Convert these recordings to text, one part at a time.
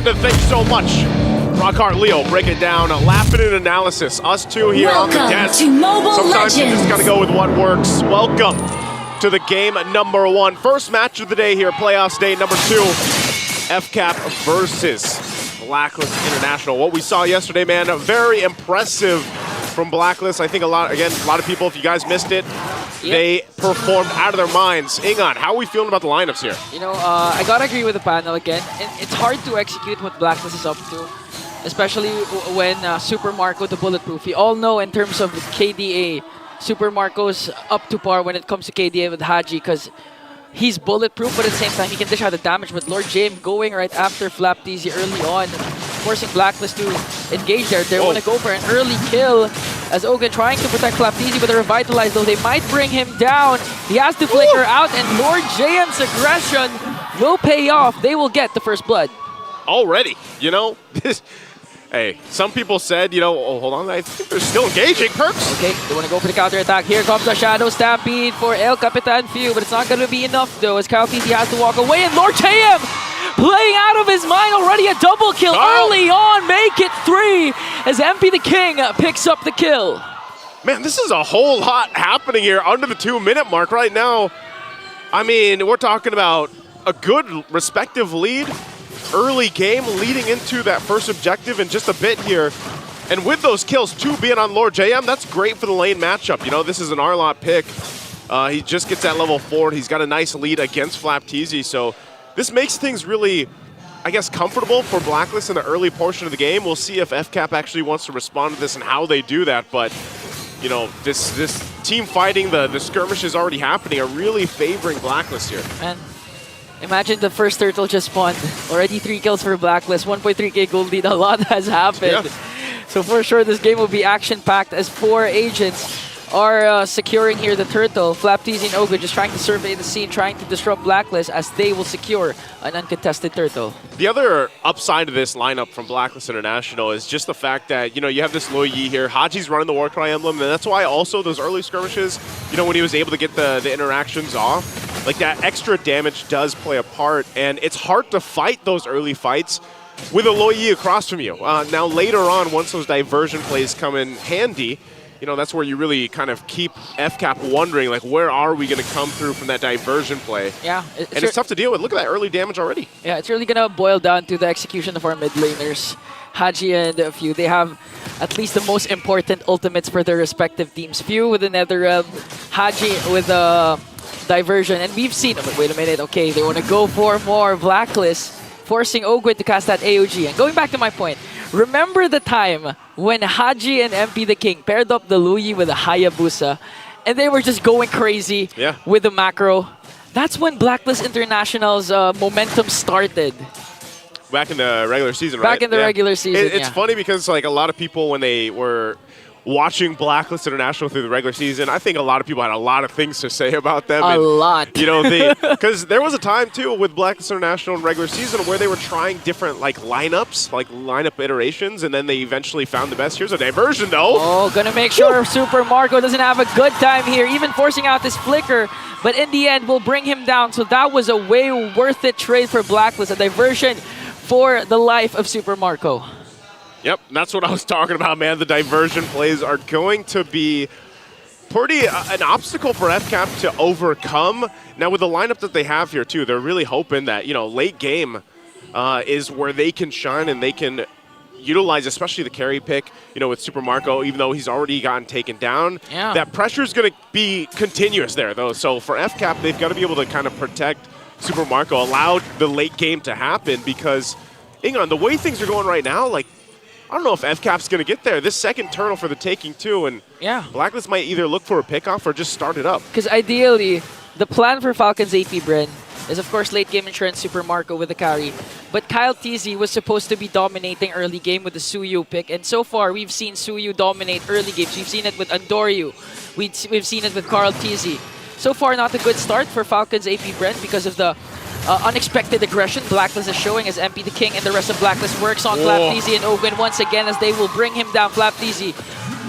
And thank you so much. Rockhart Leo, break it down. Laughing and analysis. Us two here on the desk. Sometimes you just gotta go with what works. Welcome to the game number 1. First match of the day here, playoffs day number 2. FCAP versus Blacklist International. What we saw yesterday, man, very impressive from Blacklist. I think a lot of people, if you guys missed it, they performed out of their minds. Ingan, how are we feeling about the lineups here? You know, I gotta agree with the panel again. It's hard to execute what Blacklist is up to, especially when Super Marco, the bulletproof. We all know in terms of KDA, Super Marco's up to par when it comes to KDA with Haji, because he's bulletproof, but at the same time, he can dish out the damage. But Lord James going right after FlapTZ early on, forcing Blacklist to engage there. They want to go for an early kill as Ogun trying to protect FlapTZ, but they're revitalized, though they might bring him down. He has to flicker out, and Lord James' aggression will pay off. They will get the first blood. Already, you know, hey, some people said, you know, oh, hold on, I think they're still engaging. Perks. Okay, they want to go for the counter attack. Here comes a Shadow Stampede for El Capitan Few, but it's not going to be enough, though, as FlapTZ has to walk away, and Lord JM playing out of his mind already. A double kill early on, make it 3 as MP the King picks up the kill. Man, this is a whole lot happening here under the 2-minute mark right now. I mean, we're talking about a good respective lead. Early game leading into that first objective in just a bit here. And with those kills, 2 being on Lord JM, that's great for the lane matchup. You know, this is an R-Lot pick. He just gets that level 4. He's got a nice lead against FlapTZ, so this makes things really, I guess, comfortable for Blacklist in the early portion of the game. We'll see if FCAP actually wants to respond to this and how they do that, but you know, this team fighting, the skirmish is already happening, are really favoring Blacklist here. Man. Imagine the first turtle just spawned. Already 3 kills for Blacklist, 1.3k gold lead. A lot has happened. Yeah. So for sure, this game will be action-packed as 4 agents are securing here the turtle. FlapTZ and Ogre just trying to survey the scene, trying to disrupt Blacklist as they will secure an uncontested turtle. The other upside of this lineup from Blacklist International is just the fact that, you know, you have this Lo Yi here. Haji's running the Warcry emblem, and that's why also those early skirmishes, you know, when he was able to get the interactions off, like that extra damage does play a part, and it's hard to fight those early fights with a Lo Yi across from you. Now later on, once those diversion plays come in handy, you know, that's where you really kind of keep FCAP wondering, like, where are we going to come through from that diversion play? Yeah. And it's tough to deal with. Look at that early damage already. Yeah, it's really going to boil down to the execution of our mid laners. Haji and Few, they have at least the most important ultimates for their respective teams. Few with the Netherrealm, Haji with the diversion. And we've seen, oh, wait a minute, okay, they want to go for more Blacklist, forcing Ogwin to cast that AOG. And going back to my point, remember the time when Haji and MP the King paired up the Lo Yi with the Hayabusa, and they were just going crazy with the macro? That's when Blacklist International's momentum started. Back in the regular season, right? Back in the regular season, It's funny because, like, a lot of people, when they were watching Blacklist International through the regular season, I think a lot of people had a lot of things to say about them. A lot. You know, because there was a time, too, with Blacklist International in regular season where they were trying different, like, lineups, like lineup iterations, and then they eventually found the best. Here's a diversion, though. Oh, gonna make sure Super Marco doesn't have a good time here, even forcing out this flicker, but in the end, will bring him down. So that was a way worth it trade for Blacklist, a diversion for the life of Super Marco. Yep, that's what I was talking about, man. The diversion plays are going to be pretty an obstacle for FCAP to overcome. Now, with the lineup that they have here, too, they're really hoping that, you know, late game is where they can shine and they can utilize, especially the carry pick, you know, with Super Marco, even though he's already gotten taken down. Yeah. That pressure is going to be continuous there, though. So for FCAP, they've got to be able to kind of protect Super Marco, allow the late game to happen, because, Ingon, the way things are going right now, like, I don't know if FCAP's going to get there. This second turtle for the taking, too, and Blacklist might either look for a pickoff or just start it up. Because ideally, the plan for Falcons AP Bren is, of course, late game insurance Super Marco with the carry. But Kyle TZ was supposed to be dominating early game with the Suyu pick, and so far, we've seen Suyu dominate early games. We've seen it with Andoryu. We've seen it with Carl TZ. So far, not a good start for Falcons AP Bren because of the unexpected aggression Blacklist is showing as MP the King and the rest of Blacklist works on FlapTZ and Ogwin once again as they will bring him down. FlapTZ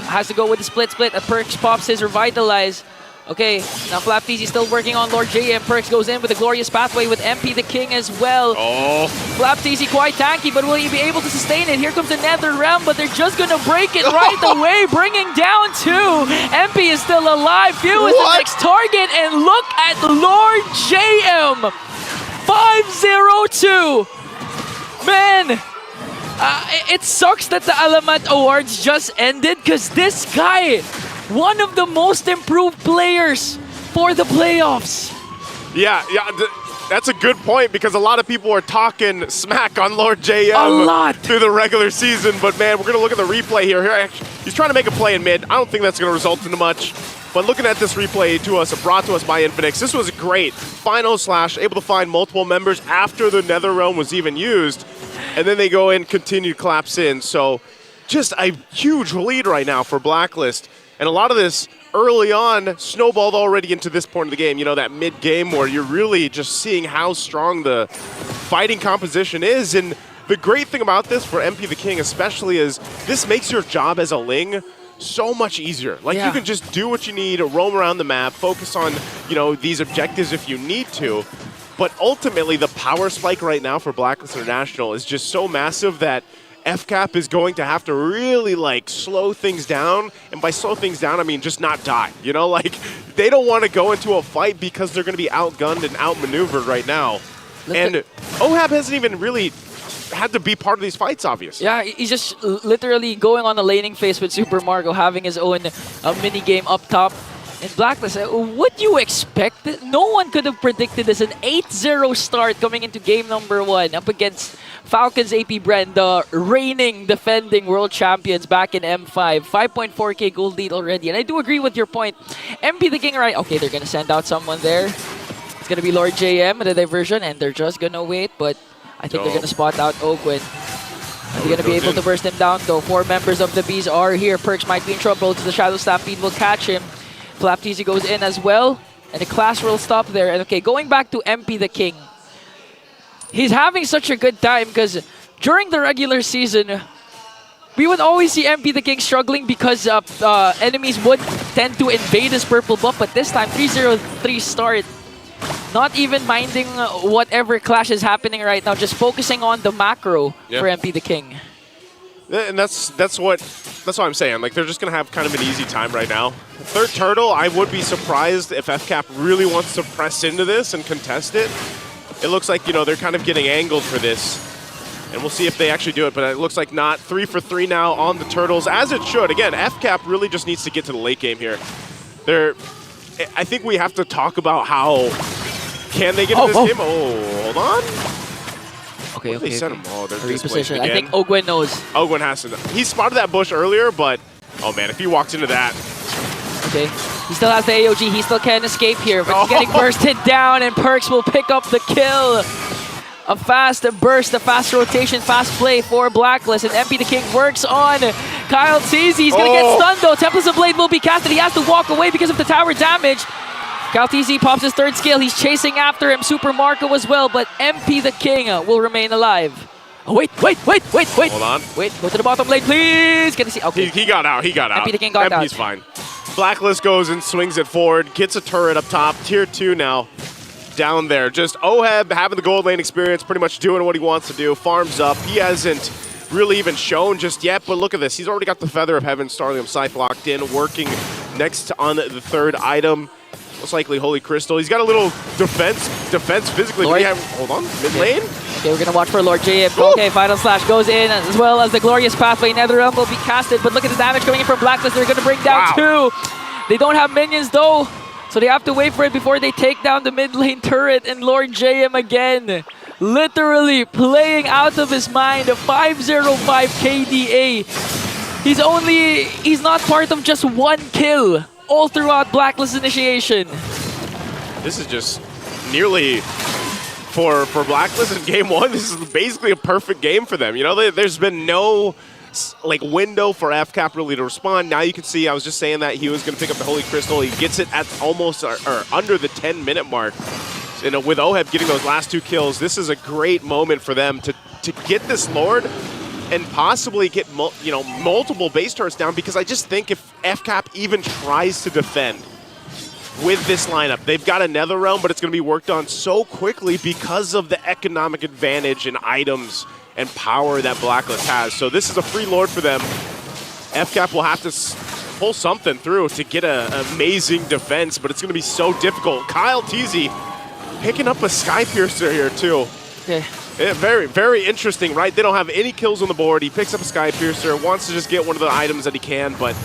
has to go with the split. Perks pops his Revitalize. Okay, now FlapTZ still working on Lord JM. Perks goes in with a glorious pathway with MP the King as well. Oh. FlapTZ quite tanky, but will he be able to sustain it? Here comes the Nether Realm, but they're just gonna break it right away, bringing down 2. MP is still alive. Few is the next target, and look at Lord JM. 5-0-2. Man, it sucks that the Alamat Awards just ended because this guy, one of the most improved players for the playoffs. Yeah, that's a good point because a lot of people are talking smack on Lord JM A lot. through the regular season. But man, we're going to look at the replay here. He's trying to make a play in mid. I don't think that's going to result in much. But looking at this replay brought to us by Infinix, this was great. Final slash, able to find multiple members after the Nether Realm was even used. And then they go in, continue to collapse in. So just a huge lead right now for Blacklist. And a lot of this early on snowballed already into this point of the game. You know, that mid-game where you're really just seeing how strong the fighting composition is. And the great thing about this for MP the King especially is this makes your job as a Ling so much easier. Like, you can just do what you need, roam around the map, focus on, you know, these objectives if you need to. But ultimately, the power spike right now for Blacklist International is just so massive that FCAP is going to have to really, like, slow things down. And by slow things down, I mean just not die. You know, like, they don't want to go into a fight because they're going to be outgunned and outmaneuvered right now. And OHAB hasn't even really had to be part of these fights, obviously. Yeah, he's just literally going on a laning phase with Super Marco, having his own mini game up top. And Blacklist, what do you expect? No one could have predicted this. An 8-0 start coming into game number 1 up against Falcons AP Bren, the reigning, defending world champions back in M5. 5.4k gold lead already. And I do agree with your point. MP the King, right? Okay, they're going to send out someone there. It's going to be Lord JM at the diversion, and they're just going to wait. But I think they're going to spot out Ogwin. Are they going to be able to burst him down, though? 4 members of the Bees are here. Perks might be in trouble. The Shadow Stampede will catch him. FlapTZ goes in as well. And the class will stop there. And okay, going back to MP the King. He's having such a good time because during the regular season, we would always see MP the King struggling because enemies would tend to invade his purple buff. But this time, 3-0-3 start. Not even minding whatever clash is happening right now, just focusing on the macro for MP the King. And that's what I'm saying. Like, they're just gonna have kind of an easy time right now. Third turtle, I would be surprised if FCAP really wants to press into this and contest it. It looks like, you know, they're kind of getting angled for this. And we'll see if they actually do it, but it looks like not. 3 for 3 now on the turtles, as it should. Again, FCAP really just needs to get to the late game here. I think we have to talk about how can they get to this game? Oh, hold on. Okay, they sent him. Oh, they're reposition. again. I think Ogwin knows. Ogwin has to know. He spotted that bush earlier, but oh man, if he walks into that. Okay, he still has the AOG. He still can't escape here, but he's getting bursted down, and Perks will pick up the kill. A fast burst, a fast rotation, fast play for Blacklist, and MP the King works on Kyle TZ. He's gonna get stunned though. Templates of Blade will be casted. He has to walk away because of the tower damage. Kyle TZ pops his 3rd skill. He's chasing after him. Super Marco as well, but MP the King will remain alive. Oh, wait. Hold on. Wait, go to the bottom lane, please. Can you see? Okay. He got out. MP the King got out. MP's fine. Blacklist goes and swings it forward, gets a turret up top. Tier 2 now. Down there. Just OHAB having the gold lane experience, pretty much doing what he wants to do. Farms up. He hasn't really even shown just yet, but look at this. He's already got the Feather of Heaven, Starlium Scythe locked in, working next on the 3rd item. Most likely Holy Crystal. He's got a little defense physically. Hold on, mid lane. Okay, we're gonna watch for Lord JM. Okay, Final Slash goes in, as well as the Glorious Pathway. Nether Realm will be casted, but look at the damage coming in from Blacklist. They're gonna bring down 2. They don't have minions though, so they have to wait for it before they take down the mid lane turret. And Lord JM again, literally playing out of his mind. A 505 KDA. He's not part of just 1 kill all throughout Blacklist initiation. This is just nearly, for Blacklist in game 1, this is basically a perfect game for them. You know, there's been no like window for FCAP really to respond. Now you can see, I was just saying that he was going to pick up the Holy Crystal. He gets it at almost or under the 10-minute mark. And with OHAB getting those last 2 kills, this is a great moment for them to get this Lord and possibly get multiple base turrets down, because I just think if FCAP even tries to defend, with this lineup. They've got a Netherrealm, but it's going to be worked on so quickly because of the economic advantage in items and power that Blacklist has. So this is a free Lord for them. FCAP will have to pull something through to get an amazing defense, but it's going to be so difficult. Kyle Teasy picking up a Sky Piercer here too. Okay. Yeah, very, very interesting, right? They don't have any kills on the board. He picks up a Sky Piercer, wants to just get one of the items that he can, but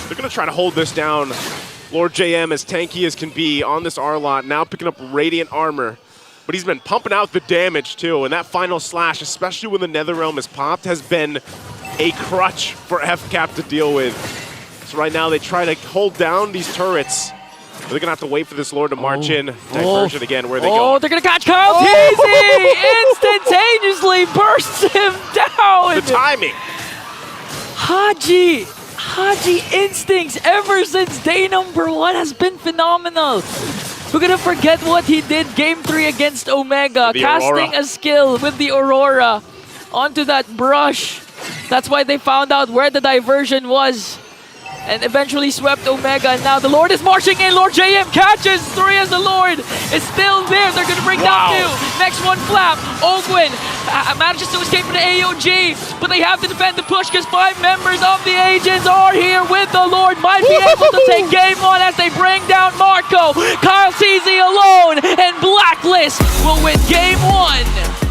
they're going to try to hold this down. Lord JM, as tanky as can be on this R-Lot, now picking up Radiant Armor. But he's been pumping out the damage too, and that final slash, especially when the Netherrealm is popped, has been a crutch for FCAP to deal with. So right now they try to hold down these turrets. They're going to have to wait for this Lord to march in. Diversion again, where they go. Oh, they're going to catch Kyle Teasy! Instantaneously bursts him down! The timing. Haji instincts ever since day number 1 has been phenomenal. We're going to forget what he did game 3 against Omega. Casting a skill with the Aurora onto that brush. That's why they found out where the diversion was. And eventually swept Omega, and now the Lord is marching in. Lord JM catches 3 as the Lord is still there. They're going to bring down 2. Next one, Flap. Ogwin manages to escape from the AOG, but they have to defend the push because 5 members of the agents are here with the Lord. Might be able to take game 1 as they bring down Marco. Kyle Teasy alone, and Blacklist will win game 1.